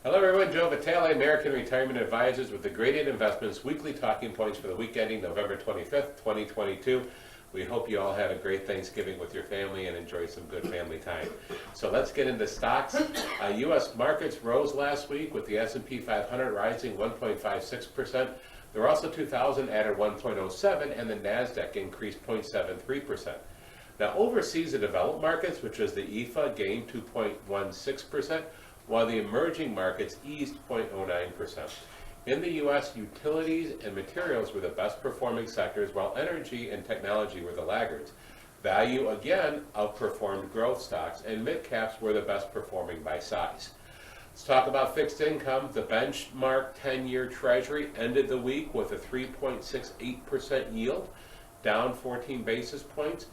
Hello everyone, Joe Vitale, American Retirement Advisors with the Gradient Investments weekly talking points for the week ending November 25th, 2022. We hope you all had a great Thanksgiving with your family and enjoyed some good family time. So let's get into stocks. U.S. markets rose last week with the S&P 500 rising 1.56%. The Russell 2000 added 1.07% and the NASDAQ increased 0.73%. Now overseas, the developed markets, which is the EFA, gained 2.16%. While the emerging markets eased 0.09%. In the U.S., utilities and materials were the best performing sectors, while energy and technology were the laggards. Value again outperformed growth stocks, and mid-caps were the best performing by size. Let's talk about fixed income. The benchmark 10-year Treasury ended the week with a 3.68% yield, down 14 basis points.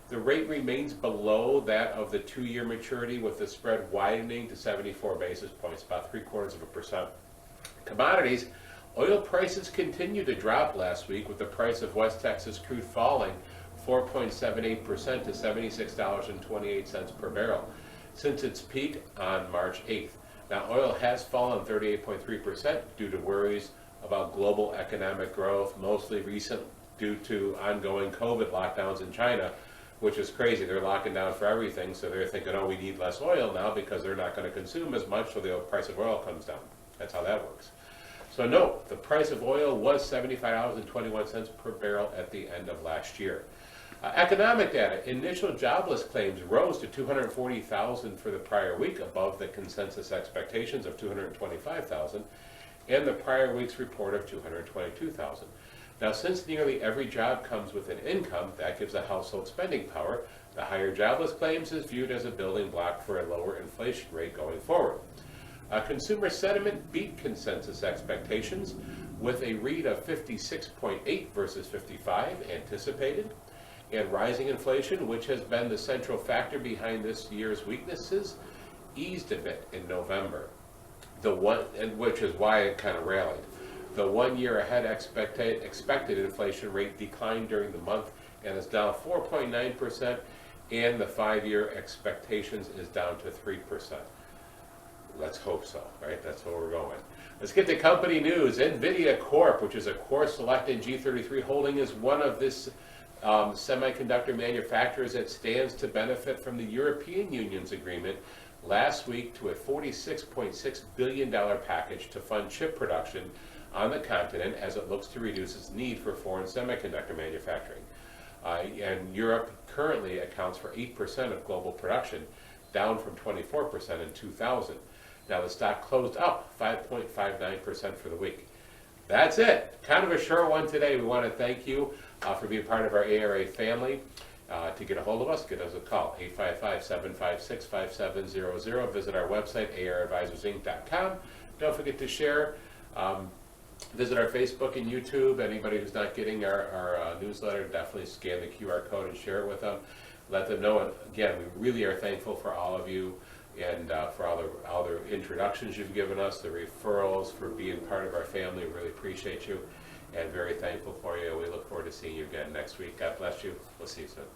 The rate remains below that of the 2-year maturity, with the spread widening to 74 basis points, about 0.75%. Commodities, oil prices continued to drop last week, with the price of West Texas crude falling 4.78% to $76.28 per barrel since its peak on March 8th. Now, oil has fallen 38.3% due to worries about global economic growth, mostly recent due to ongoing COVID lockdowns in China, which is crazy. They're locking down for everything, so they're thinking, oh, we need less oil now because they're not going to consume as much, so the price of oil comes down. That's how that works. So note, the price of oil was $75.21 per barrel at the end of last year. Economic data, initial jobless claims rose to 240,000 for the prior week, above the consensus expectations of 225,000, and the prior week's report of 222,000. Now, since nearly every job comes with an income, that gives a household spending power. The higher jobless claims is viewed as a building block for a lower inflation rate going forward. Consumer sentiment beat consensus expectations with a read of 56.8 versus 55 anticipated, and rising inflation, which has been the central factor behind this year's weaknesses, eased a bit in November. Which is why it kind of rallied. The 1 year ahead expected inflation rate declined during the month and is down 4.9%, and the 5-year expectations is down to 3%. Let's hope so, right? That's where we're going. Let's get to company news. NVIDIA Corp, which is a Core Select and G33 holding, is one of this semiconductor manufacturers that stands to benefit from the European Union's agreement last week to a $46.6 billion package to fund chip production on the continent as it looks to reduce its need for foreign semiconductor manufacturing. And Europe currently accounts for 8% of global production, down from 24% in 2000. Now the stock closed up 5.59% for the week. That's it. Kind of a short one today. We want to thank you for being part of our ARA family. To get a hold of us, give us a call, 855-756-5700. Visit our website, aradvisorsinc.com. Don't forget to share. Visit our Facebook and YouTube. Anybody who's not getting our newsletter, definitely scan the QR code and share it with them. Let them know. And again, we really are thankful for all of you and for all the introductions you've given us, the referrals, for being part of our family. We really appreciate you and very thankful for you. We look forward to seeing you again next week. God bless you. We'll see you soon.